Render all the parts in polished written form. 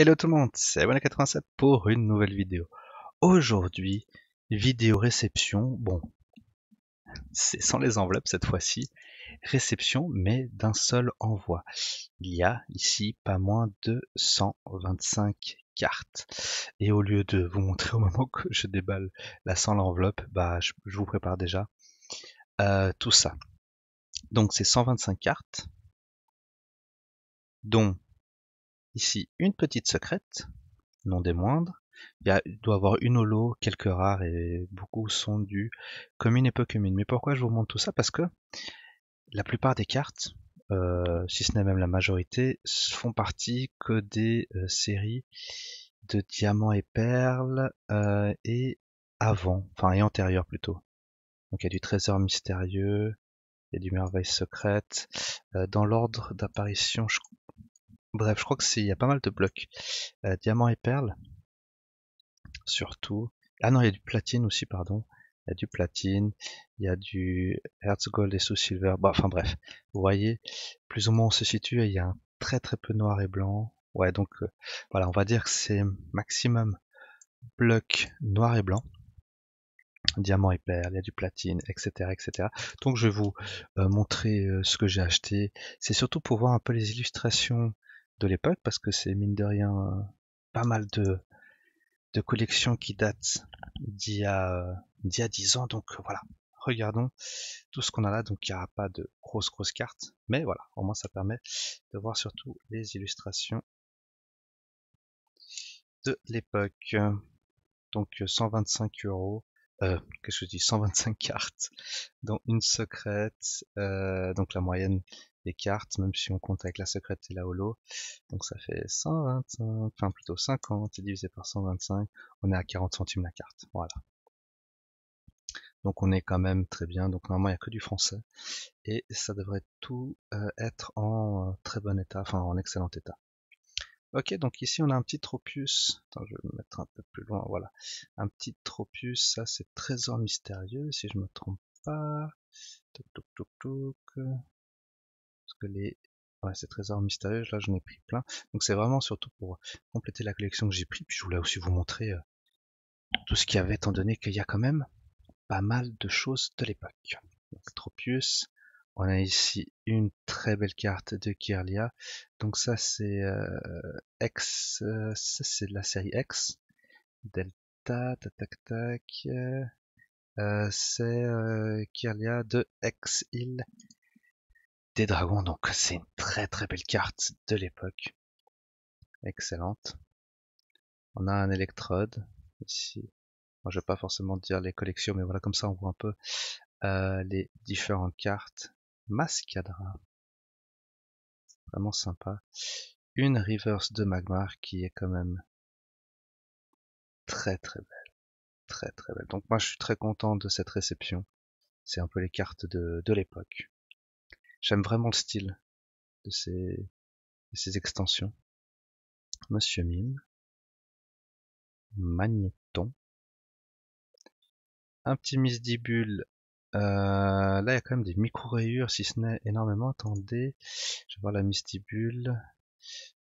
Hello tout le monde, c'est Wanda87 pour une nouvelle vidéo. Aujourd'hui, vidéo réception, bon, c'est sans les enveloppes cette fois-ci, réception mais d'un seul envoi. Il y a ici pas moins de 125 cartes. Et au lieu de vous montrer au moment que je déballe la sans l'enveloppe, bah je vous prépare déjà tout ça. Donc c'est 125 cartes, dont ici une petite secrète, non des moindres. Il doit y avoir une holo, quelques rares et beaucoup sont du commune et peu commune. Mais pourquoi je vous montre tout ça? Parce que la plupart des cartes, si ce n'est même la majorité, font partie que des séries de diamants et perles et avant, enfin et antérieur plutôt. Donc il y a du trésor mystérieux, il y a du merveille secrète. Dans l'ordre d'apparition, bref, je crois que il y a pas mal de blocs. Diamants et perles, surtout. Ah non, il y a du platine aussi, pardon. Il y a du platine, il y a du Hertz Gold et sous Silver. Bah, enfin bref, vous voyez, plus ou moins on se situe et il y a un très très peu noir et blanc. Ouais, donc voilà, on va dire que c'est maximum bloc noir et blanc, diamant et perle, il y a du platine, etc., etc. Donc je vais vous montrer ce que j'ai acheté. C'est surtout pour voir un peu les illustrations de l'époque parce que c'est mine de rien pas mal de collections qui datent d'il y a 10 ans. Donc voilà, regardons tout ce qu'on a là. Donc il n'y aura pas de grosses cartes, mais voilà, au moins ça permet de voir surtout les illustrations de l'époque. Donc 125 euros. Qu'est-ce que je dis, 125 cartes, dont une secrète, donc la moyenne des cartes, même si on compte avec la secrète et la holo, donc ça fait 125, enfin plutôt 50 et divisé par 125, on est à 40 centimes la carte, voilà. Donc on est quand même très bien, donc normalement il n'y a que du français, et ça devrait tout être en très bon état, enfin en excellent état. Ok, donc ici on a un petit Tropius, attends je vais me mettre un peu plus loin, voilà. Un petit Tropius, ça c'est trésor mystérieux, si je me trompe pas. Toc toc toc toc. Parce que les... Ouais, c'est trésor mystérieux, là j'en ai pris plein. Donc c'est vraiment surtout pour compléter la collection que j'ai pris, puis je voulais aussi vous montrer tout ce qu'il y avait, étant donné qu'il y a quand même pas mal de choses de l'époque. Tropius, on a ici une très belle carte de Kirlia. Donc ça c'est X, ça c'est de la série X. Delta, tac tac tac. C'est Kirlia de X-Île des Dragons. Donc c'est une très très belle carte de l'époque. Excellente. On a un électrode ici. Moi, je vais pas forcément dire les collections, mais voilà, comme ça on voit un peu les différentes cartes. Mascadra, vraiment sympa. Une reverse de Magmar qui est quand même très très belle, très très belle. Donc moi je suis très content de cette réception. C'est un peu les cartes de l'époque. J'aime vraiment le style de ces extensions. Monsieur Mime, Magnéton, un petit Misdibule. Là il y a quand même des micro-rayures, si ce n'est énormément. Attendez, je vais voir la Mistibule.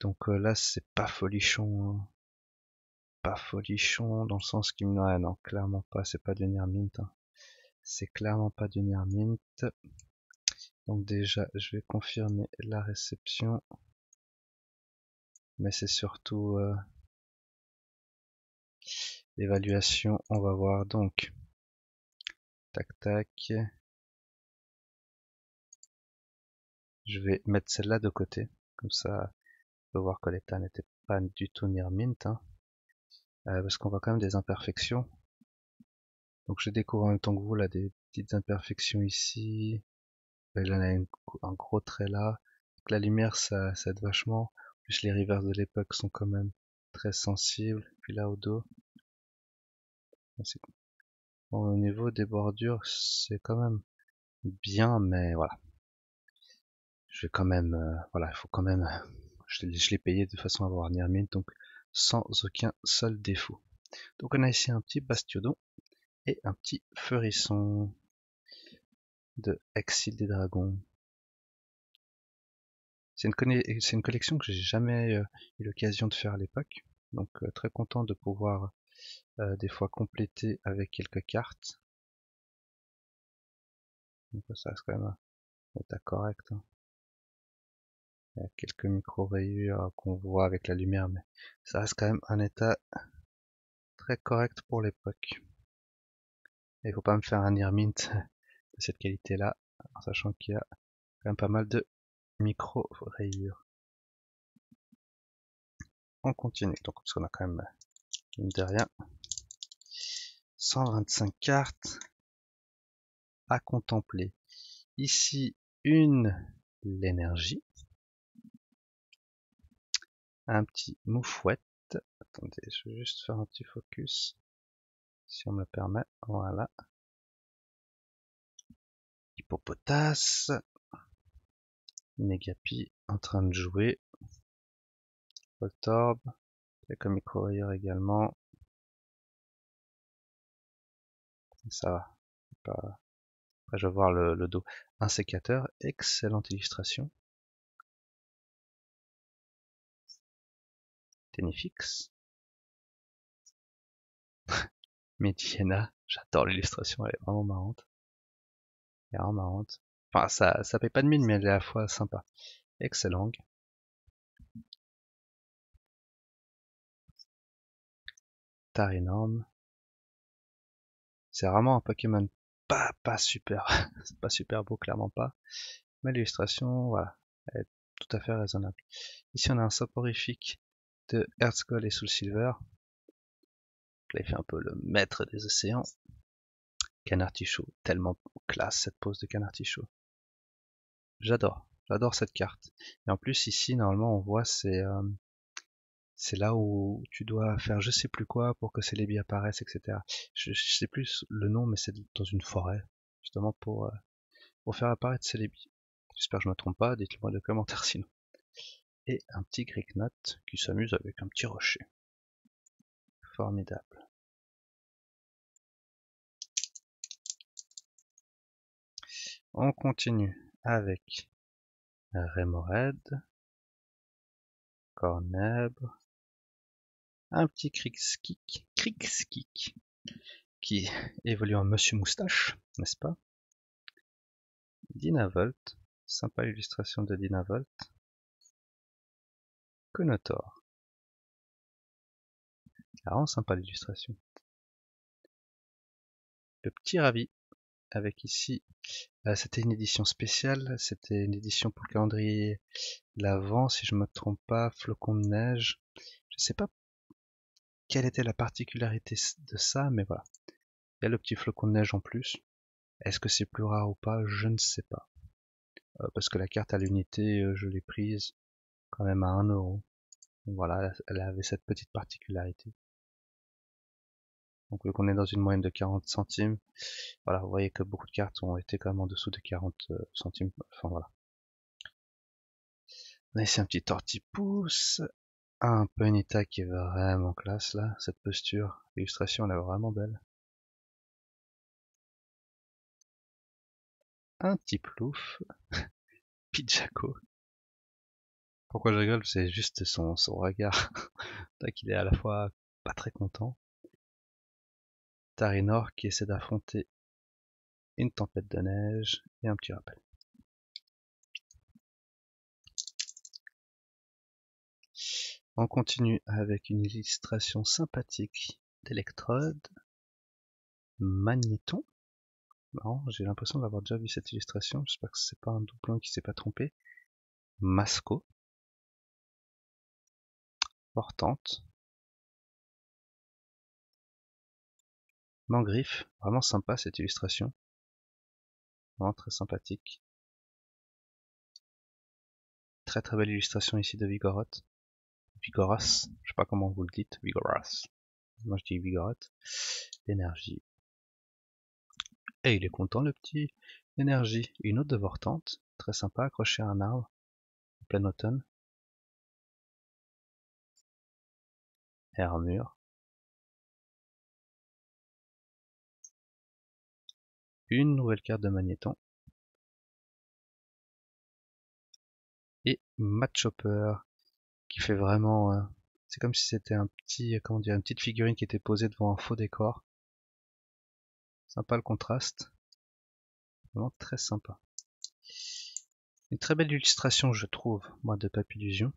Donc là c'est pas folichon, hein. Pas folichon dans le sens qui me... Ouais, non, clairement pas, c'est pas du Nirmint, hein. C'est clairement pas du Nirmint. Donc déjà, je vais confirmer la réception. Mais c'est surtout l'évaluation. On va voir donc. Tac tac. Je vais mettre celle-là de côté. Comme ça, on peut voir que l'état n'était pas du tout Nirmint, hein. Parce qu'on voit quand même des imperfections. Donc je découvre en même temps que vous là des petites imperfections ici. Là, il y en a un gros trait là. Donc, la lumière, ça aide vachement. En plus, les rivers de l'époque sont quand même très sensibles. Puis là, au dos, bon, au niveau des bordures, c'est quand même bien, mais voilà. Je vais quand même, voilà, il faut quand même, je l'ai payé de façon à avoir Nirmine, donc sans aucun seul défaut. Donc on a ici un petit Bastiodon et un petit Feurisson de Exil des Dragons. C'est une collection que j'ai jamais eu l'occasion de faire à l'époque. Donc très content de pouvoir des fois compléter avec quelques cartes. Donc ça reste quand même un état correct, hein. Il y a quelques micro-rayures qu'on voit avec la lumière, mais ça reste quand même un état très correct pour l'époque. Il faut pas me faire un near mint de cette qualité-là, en sachant qu'il y a quand même pas mal de micro-rayures. On continue, donc parce qu'on a quand même, mine de rien, 125 cartes à contempler. Ici, l'énergie, un petit moufouette. Attendez, je vais juste faire un petit focus, si on me le permet. Voilà. Hippopotas, Negapi en train de jouer. Voltorb, quelques micro-rayures également. Ça va. Pas... Après, je vais voir le dos. Un sécateur, excellente illustration. Tenifix. Mediena, j'adore l'illustration, elle est vraiment marrante. Elle est vraiment marrante. Enfin, ça paye pas de mine, mais elle est à la fois sympa. Excellent. Tarinorm. C'est vraiment un Pokémon pas super, pas super beau, clairement pas. Mais l'illustration, voilà, elle est tout à fait raisonnable. Ici, on a un soporifique de Earthgold et Soul Silver. Là, il fait un peu le maître des océans. Canartichaud, tellement classe cette pose de Canartichaud. J'adore cette carte. Et en plus, ici, normalement, on voit c'est là où tu dois faire je sais plus quoi pour que ces lébis apparaissent, etc. Je sais plus le nom, mais c'est dans une forêt, justement pour faire apparaître ces lébis. J'espère que je me trompe pas, dites-le moi dans les commentaires sinon. Et un petit Greeknot qui s'amuse avec un petit rocher. Formidable. On continue avec Remoraid, Cornèbre, un petit Krikskik qui évolue en Monsieur Moustache, n'est-ce pas? Dynavolt, sympa illustration de Dynavolt. Conotor. Vraiment sympa l'illustration. Le petit Ravi, avec ici, c'était une édition spéciale, c'était une édition pour le calendrier l'Avent, si je me trompe pas, flocon de neige. Je sais pas quelle était la particularité de ça, mais voilà. Il y a le petit flocon de neige en plus. Est-ce que c'est plus rare ou pas? Je ne sais pas. Parce que la carte à l'unité, je l'ai prise quand même à 1€. Voilà, elle avait cette petite particularité. Donc vu qu'on est dans une moyenne de 40 centimes, voilà, vous voyez que beaucoup de cartes ont été quand même en dessous de 40 centimes. Enfin voilà. On a ici un petit Tortipousse, un Ponyta qui est vraiment classe là, cette posture, l'illustration elle est vraiment belle. Un petit Plouf, Pidjaco. Pourquoi je rigole? C'est juste son regard. Qu'il est à la fois pas très content. Tarinor qui essaie d'affronter une tempête de neige et un petit rappel. On continue avec une illustration sympathique d'Electrode. Magnéton. Marrant, j'ai l'impression d'avoir déjà vu cette illustration. J'espère que c'est pas un doublon qui s'est pas trompé. Masco. Portante. Mangriffe. Vraiment sympa cette illustration. Vraiment très sympathique. Très très belle illustration ici de Vigoroth. Vigoras. Je sais pas comment vous le dites. Vigoras. Moi je dis Vigoroth. L'énergie. Et il est content le petit énergie. Une autre de Vortante, très sympa, accrochée à un arbre, en plein automne. Armure. Une nouvelle carte de Magnéton. Et Matt Chopper, qui fait vraiment... c'est comme si c'était un petit, comment dire, une petite figurine qui était posée devant un faux décor. Sympa le contraste. Vraiment très sympa. Une très belle illustration, je trouve, moi, de Papillusion.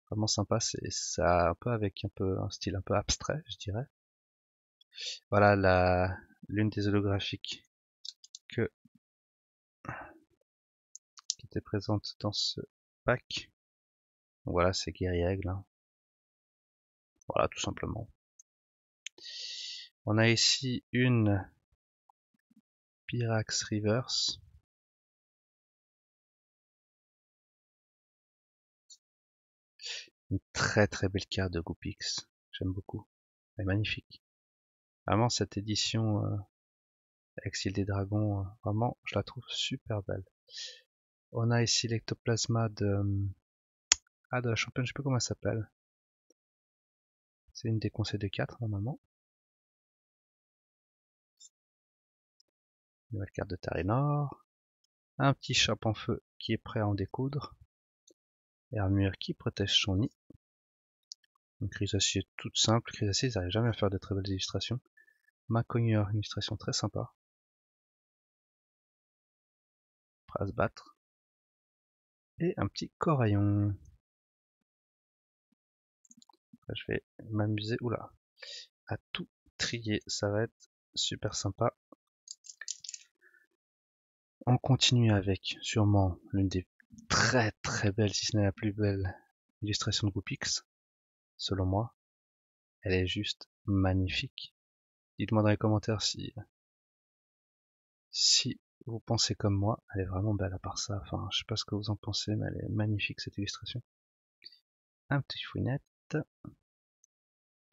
Vraiment sympa, c'est ça un peu avec un style un peu abstrait, je dirais. Voilà l'une des holographiques qui était présente dans ce pack. Donc voilà, c'est Guerriègle. Hein. Voilà, tout simplement. On a ici une Pyrax Reverse. Une très très belle carte de Goopix. J'aime beaucoup. Elle est magnifique. Vraiment, cette édition Exil des Dragons, vraiment, je la trouve super belle. On a ici l'Ectoplasma de la championne, je sais plus comment elle s'appelle. C'est une des conseils de 4 normalement. Nouvelle carte de Tarinor. Un petit Chape-en-Feu qui est prêt à en découdre. Et armure qui protège son nid. Une Chrysacier toute simple. Chrysacier, ils n'arrivent jamais à faire de très belles illustrations. Macogneur, une illustration très sympa. Prêt à se battre. Et un petit Coraillon. Là, je vais m'amuser, oula, à tout trier. Ça va être super sympa. On continue avec sûrement l'une des très très belles, si ce n'est la plus belle illustration de Goopix, selon moi. Elle est juste magnifique. Dites-moi dans les commentaires si vous pensez comme moi. Elle est vraiment belle à part ça. Enfin, je sais pas ce que vous en pensez, mais elle est magnifique cette illustration. Un petit fouinette.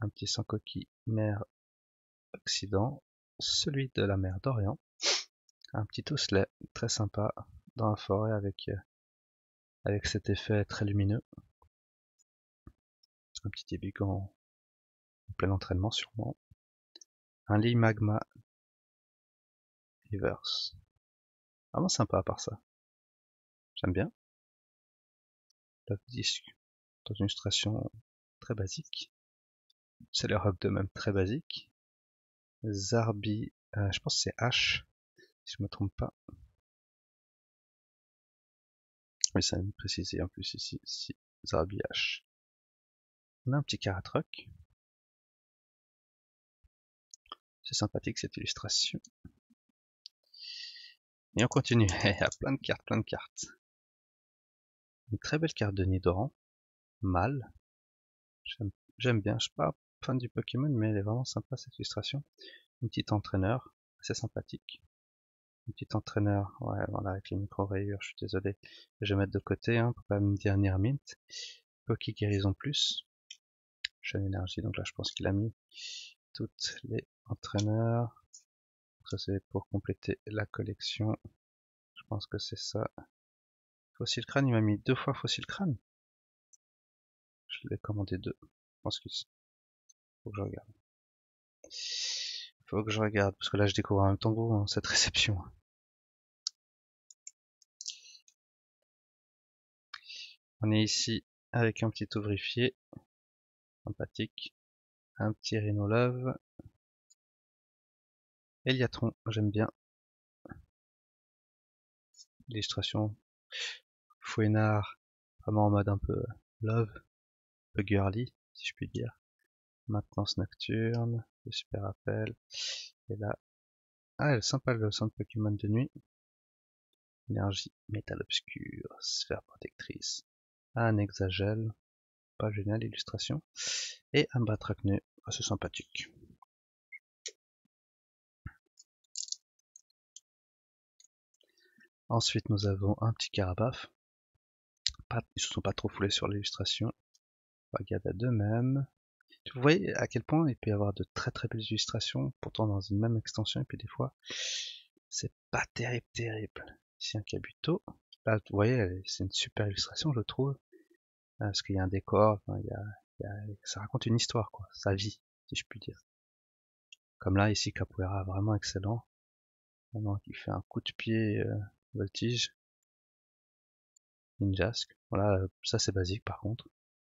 Un petit sans coquille mer Occident. Celui de la mer d'Orient. Un petit osselet très sympa dans la forêt avec cet effet très lumineux. Un petit ébigan en plein entraînement sûrement. Un lit magma reverse. Vraiment sympa à part ça. J'aime bien. Love disc dans une illustration très basique. C'est le rock de même très basique. Zarbi, je pense que c'est H, si je me trompe pas. Oui, ça me préciser en plus ici, si Zarbi H. On a un petit Karatroc. C'est sympathique cette illustration. Et on continue. Il y a plein de cartes, plein de cartes. Une très belle carte de Nidoran. Mâle. J'aime bien. Je suis pas fan du Pokémon, mais elle est vraiment sympa cette illustration. Une petite entraîneur, assez sympathique. Une petite entraîneur, ouais, voilà, avec les micro-rayures, je suis désolé. Je vais mettre de côté, hein, pour pas me dire Mint. Poké Guérison Plus. Chaîne énergie, donc là je pense qu'il a mis toutes les entraîneurs. Ça c'est pour compléter la collection. Je pense que c'est ça. Fossile Crâne, il m'a mis 2 fois Fossile Crâne. Je l'ai commandé 2. Je pense que faut que je regarde. Faut que je regarde, parce que là je découvre en même temps que vous, hein, cette réception. On est ici avec un petit ouvrifié. Sympathique. Un petit Rhinolove. Eliatron, j'aime bien. L'illustration. Foueynard, vraiment en mode un peu love, un peu girly, si je puis dire. Maintenance nocturne, le super appel. Et là, ah, elle est sympa le centre Pokémon de nuit. Énergie, métal obscur, sphère protectrice. Un hexagel, pas génial l'illustration. Et un batracneux, assez sympathique. Ensuite, nous avons un petit Carapace. Ils se sont pas trop foulés sur l'illustration. Bagada de même. Vous voyez à quel point il peut y avoir de très très belles illustrations, pourtant dans une même extension, et puis des fois, c'est pas terrible. Ici un Kabuto. Là, vous voyez, c'est une super illustration, je trouve. Parce qu'il y a un décor, enfin, ça raconte une histoire, quoi. Sa vie, si je puis dire. Comme là, ici, Capoeira, vraiment excellent. Vraiment, il fait un coup de pied voltige. Ninjask. Voilà, ça c'est basique par contre.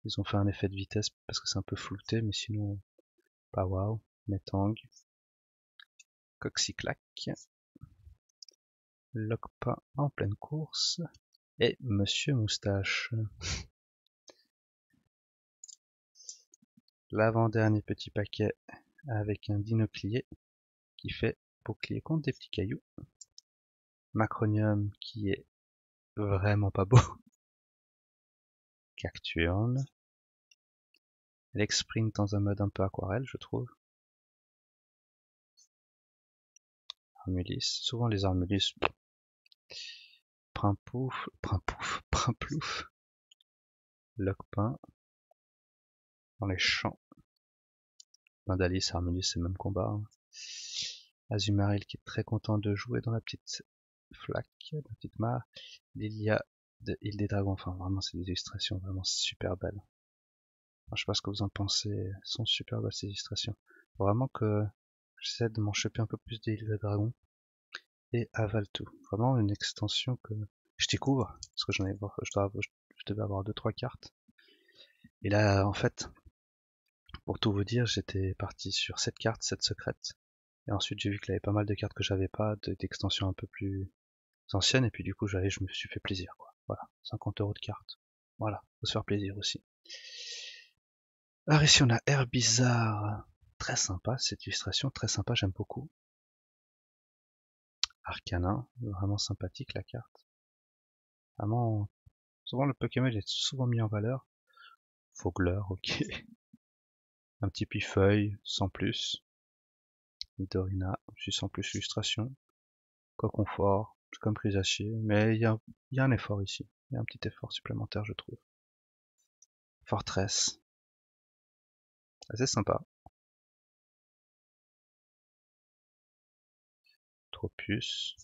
Ils ont fait un effet de vitesse parce que c'est un peu flouté, mais sinon, pas waouh. Metang, Coxiclac, Lockpa en pleine course, et Monsieur Moustache. L'avant-dernier petit paquet avec un dinoclier qui fait bouclier contre des petits cailloux. Macronium qui est vraiment pas beau. Cacturne. L'exprint dans un mode un peu aquarelle, je trouve. Armulis. Souvent les Armulis. Primpouf. Primplouf. Lockpin. Dans les champs. Vandalis, Armulis, c'est le même combat. Hein. Azumarill qui est très content de jouer dans la petite flaque, la petite mare. Lilia de Île des Dragons. Enfin, vraiment, c'est des illustrations vraiment super belles. Alors, je sais pas ce que vous en pensez. Elles sont super belles ces illustrations. Faut vraiment que j'essaie de m'en choper un peu plus des Îles des Dragons. Et Avaltou. Vraiment une extension que je découvre. Parce que je devais avoir 2-3 cartes. Et là, en fait, pour tout vous dire, j'étais parti sur 7 cartes, 7 secrètes. Et ensuite, j'ai vu qu'il y avait pas mal de cartes que j'avais pas, d'extensions un peu plus anciennes. Et puis du coup, je me suis fait plaisir, quoi. Voilà, 50 € de cartes. Voilà, faut se faire plaisir aussi. Alors ici, on a Herbizarre. Très sympa, cette illustration, très sympa, j'aime beaucoup. Arcanin, vraiment sympathique la carte. Vraiment, souvent le Pokémon est souvent mis en valeur. Fogler, ok. Un petit pifeuille, sans plus. Dorina, aussi sans plus illustration. Coconfort, c'est comme Crisacier, mais il y a un effort ici. Il y a un petit effort supplémentaire, je trouve. Fortress, assez sympa. Tropius.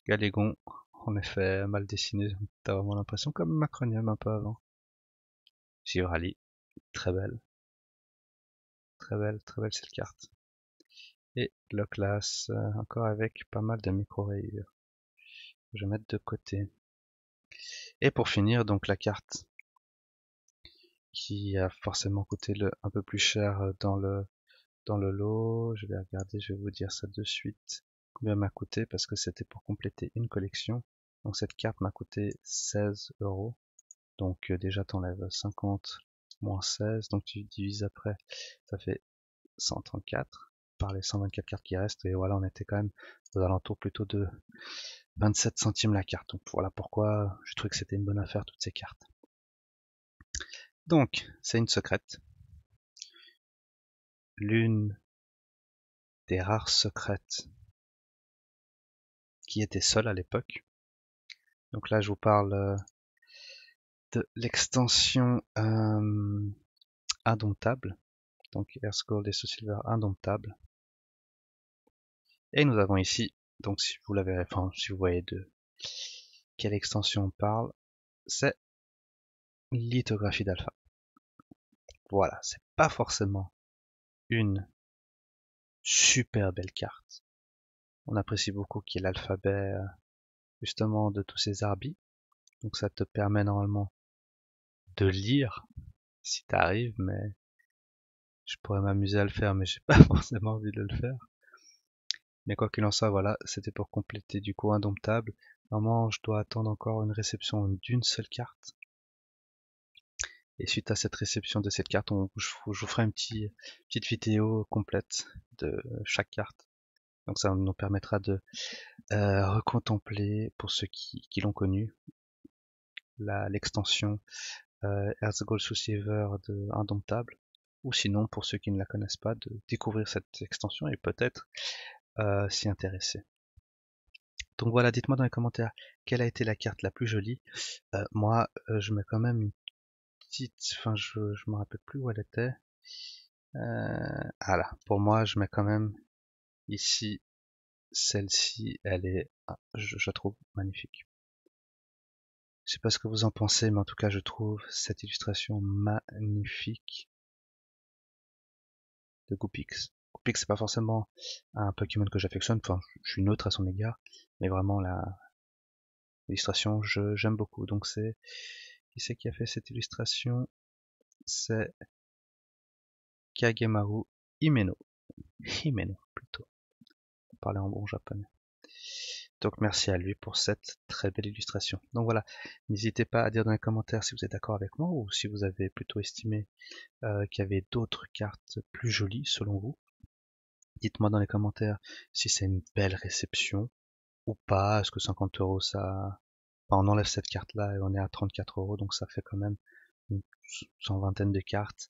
Galégon, en effet, mal dessiné, t'as vraiment l'impression comme Macronium un peu avant. Givrali, très belle. Très belle cette carte. Et Loclas, encore avec pas mal de micro-rayures. Je vais mettre de côté. Et pour finir, donc la carte qui a forcément coûté un peu plus cher dans le lot. Je vais regarder, je vais vous dire ça de suite. Combien m'a coûté parce que c'était pour compléter une collection. Donc cette carte m'a coûté 16 €. Donc déjà t'enlèves 50 moins 16, donc tu divises après, ça fait 134 par les 124 cartes qui restent. Et voilà, on était quand même aux alentours plutôt de 27 centimes la carte. Donc voilà pourquoi je trouvais que c'était une bonne affaire toutes ces cartes. Donc c'est une secrète. L'une des rares secrètes qui était seule à l'époque. Donc là je vous parle de l'extension indomptable. Donc Earth Gold et Soul Silver indomptable. Et nous avons ici, donc si vous l'avez, enfin si vous voyez de quelle extension on parle, c'est lithographie d'alpha. Voilà, c'est pas forcément une super belle carte. On apprécie beaucoup qu'il y ait l'alphabet justement de tous ces arbis. Donc ça te permet normalement de lire si t'arrives, mais je pourrais m'amuser à le faire, mais j'ai pas forcément envie de le faire. Mais quoi qu'il en soit, voilà, c'était pour compléter du coup indomptable. Normalement, je dois attendre encore une réception d'une seule carte. Et suite à cette réception de cette carte, je vous ferai une petite vidéo complète de chaque carte. Donc ça nous permettra de recontempler, pour ceux qui l'ont connu, l'extension Earth Gold Soul Silver de Indomptable. Ou sinon, pour ceux qui ne la connaissent pas, de découvrir cette extension et peut-être s'y intéresser. Donc voilà, dites-moi dans les commentaires quelle a été la carte la plus jolie. Moi, je mets quand même une petite, enfin je me rappelle plus où elle était. Voilà, pour moi, je mets quand même ici celle-ci. Elle est, je la trouve magnifique. Je sais pas ce que vous en pensez, mais en tout cas, je trouve cette illustration magnifique de Goopix. Goopix, c'est pas forcément un Pokémon que j'affectionne. Enfin, je suis neutre à son égard, mais vraiment là, L'illustration, j'aime beaucoup. Donc qui c'est qui a fait cette illustration? C'est Kagemaru Himeno. Himeno plutôt. On parlait en bon japonais. Donc merci à lui pour cette très belle illustration. Donc voilà, n'hésitez pas à dire dans les commentaires si vous êtes d'accord avec moi ou si vous avez plutôt estimé qu'il y avait d'autres cartes plus jolies selon vous. Dites-moi dans les commentaires si c'est une belle réception ou pas. Est-ce que 50 euros ça... Enfin, on enlève cette carte là et on est à 34 euros, donc ça fait quand même une vingtaine de cartes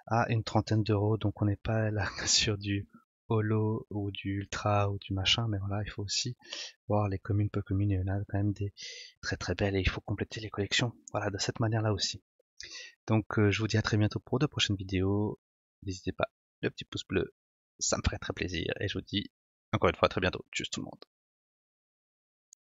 à une trentaine d'euros, donc on n'est pas là sur du holo ou du ultra ou du machin, mais voilà, il faut aussi voir les communes peu communes, il y en a quand même des très très belles et il faut compléter les collections, voilà, de cette manière là aussi. Donc je vous dis à très bientôt pour de prochaines vidéos, n'hésitez pas, le petit pouce bleu, ça me ferait très plaisir, et je vous dis encore une fois à très bientôt, tchuss tout le monde.